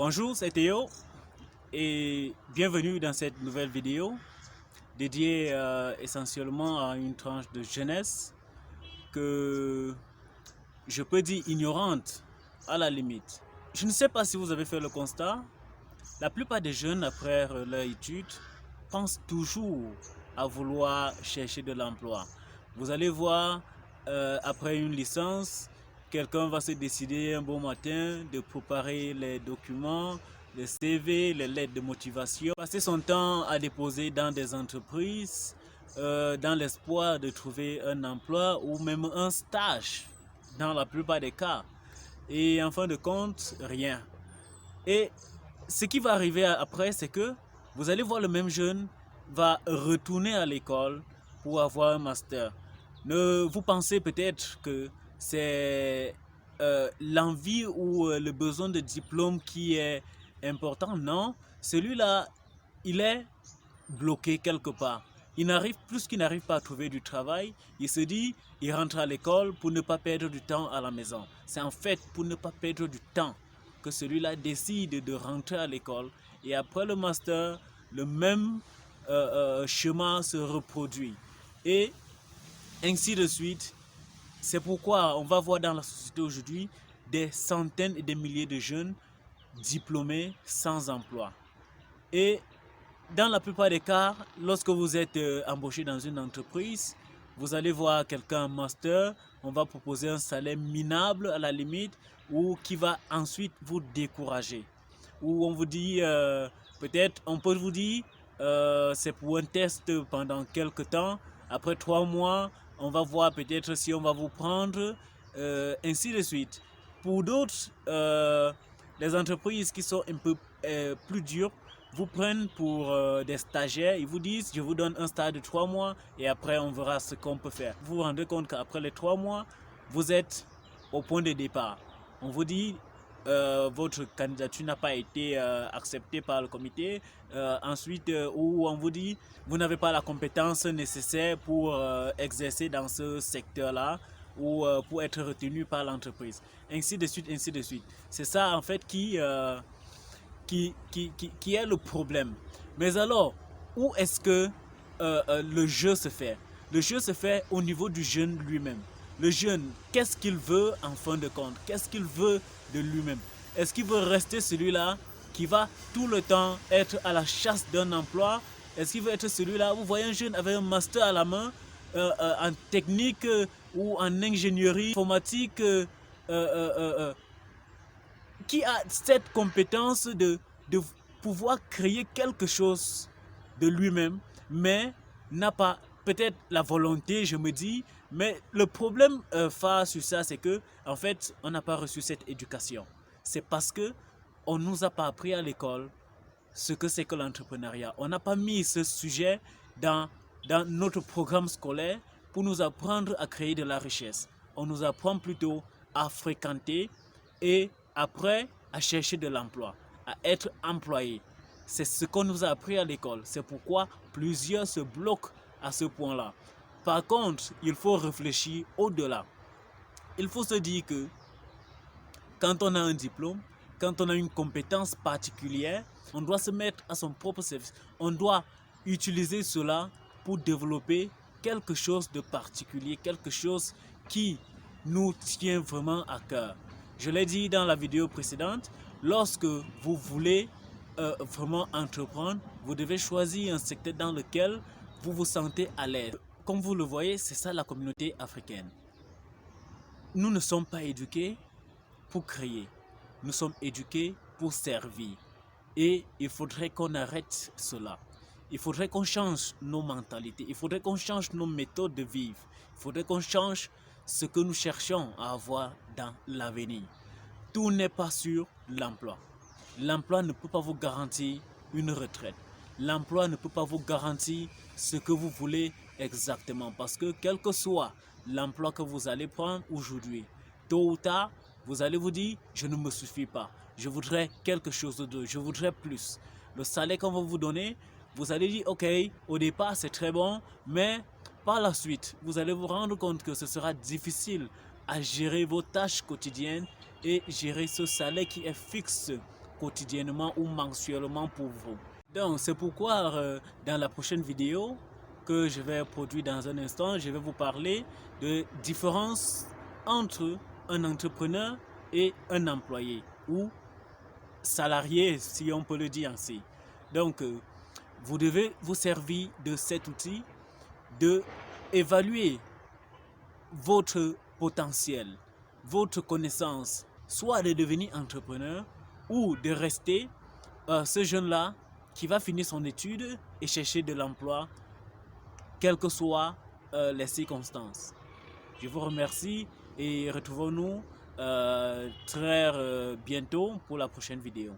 Bonjour, c'est Théo et bienvenue dans cette nouvelle vidéo dédiée essentiellement à une tranche de jeunesse que je peux dire ignorante à la limite. Je ne sais pas si vous avez fait le constat, la plupart des jeunes après leur étude pensent toujours à vouloir chercher de l'emploi. Vous allez voir, après une licence, quelqu'un va se décider un bon matin de préparer les documents, les CV, les lettres de motivation, passer son temps à déposer dans des entreprises dans l'espoir de trouver un emploi ou même un stage dans la plupart des cas. Et en fin de compte, rien. Et ce qui va arriver après, c'est que vous allez voir le même jeune va retourner à l'école pour avoir un master. Vous pensez peut-être que c'est l'envie ou le besoin de diplôme qui est important. Non, celui-là, il est bloqué quelque part. Il n'arrive plus qu'il n'arrive pas à trouver du travail. Il se dit, il rentre à l'école pour ne pas perdre du temps à la maison. C'est en fait pour ne pas perdre du temps que celui-là décide de rentrer à l'école. Et après le master, le même chemin se reproduit. Et ainsi de suite. C'est pourquoi on va voir dans la société aujourd'hui des centaines et des milliers de jeunes diplômés sans emploi. Et dans la plupart des cas, lorsque vous êtes embauché dans une entreprise, vous allez voir quelqu'un en master, on va proposer un salaire minable à la limite ou qui va ensuite vous décourager. Ou on vous dit, peut-être, on peut vous dire, c'est pour un test pendant quelques temps. Après 3 mois, on va voir peut-être si on va vous prendre, ainsi de suite. Pour d'autres, les entreprises qui sont un peu plus dures, vous prennent pour des stagiaires, ils vous disent je vous donne un stage de 3 mois et après on verra ce qu'on peut faire. Vous vous rendez compte qu'après les 3 mois, vous êtes au point de départ. On vous dit votre candidature n'a pas été acceptée par le comité. Ensuite, où on vous dit vous n'avez pas la compétence nécessaire pour exercer dans ce secteur-là ou pour être retenu par l'entreprise. Ainsi de suite, ainsi de suite. C'est ça en fait qui est le problème. Mais alors, où est-ce que le jeu se fait? Le jeu se fait au niveau du jeune lui-même. Le jeune, qu'est-ce qu'il veut en fin de compte? Qu'est-ce qu'il veut de lui-même? Est-ce qu'il veut rester celui-là qui va tout le temps être à la chasse d'un emploi? Est-ce qu'il veut être celui-là? Vous voyez un jeune avec un master à la main en technique ou en ingénierie informatique qui a cette compétence de pouvoir créer quelque chose de lui-même, mais n'a pas peut-être la volonté, je me dis, mais le problème phare sur ça, c'est que en fait, on n'a pas reçu cette éducation. C'est parce que on nous a pas appris à l'école ce que c'est que l'entrepreneuriat. On n'a pas mis ce sujet dans notre programme scolaire pour nous apprendre à créer de la richesse. On nous apprend plutôt à fréquenter et après à chercher de l'emploi, à être employé. C'est ce qu'on nous a appris à l'école. C'est pourquoi plusieurs se bloquent à ce point-là. Par contre, il faut réfléchir au-delà. Il faut se dire que quand on a un diplôme, quand on a une compétence particulière, on doit se mettre à son propre service. On doit utiliser cela pour développer quelque chose de particulier, quelque chose qui nous tient vraiment à cœur. Je l'ai dit dans la vidéo précédente, lorsque vous voulez vraiment entreprendre, vous devez choisir un secteur dans lequel vous vous sentez à l'aise. Comme vous le voyez, c'est ça la communauté africaine. Nous ne sommes pas éduqués pour créer. Nous sommes éduqués pour servir. Et il faudrait qu'on arrête cela. Il faudrait qu'on change nos mentalités. Il faudrait qu'on change nos méthodes de vivre. Il faudrait qu'on change ce que nous cherchons à avoir dans l'avenir. Tout n'est pas sur l'emploi. L'emploi ne peut pas vous garantir une retraite. L'emploi ne peut pas vous garantir ce que vous voulez exactement. Parce que quel que soit l'emploi que vous allez prendre aujourd'hui, tôt ou tard, vous allez vous dire, je ne me suffis pas. Je voudrais quelque chose d'autre, je voudrais plus. Le salaire qu'on va vous donner, vous allez dire, ok, au départ c'est très bon, mais par la suite, vous allez vous rendre compte que ce sera difficile à gérer vos tâches quotidiennes et gérer ce salaire qui est fixe quotidiennement ou mensuellement pour vous. Donc c'est pourquoi dans la prochaine vidéo que je vais produire dans un instant, je vais vous parler de différence entre un entrepreneur et un employé ou salarié, si on peut le dire ainsi. Donc vous devez vous servir de cet outil de évaluer votre potentiel, votre connaissance, soit de devenir entrepreneur ou de rester ce jeune-là qui va finir son étude et chercher de l'emploi, quelles que soient les circonstances. Je vous remercie et retrouvons-nous très bientôt pour la prochaine vidéo.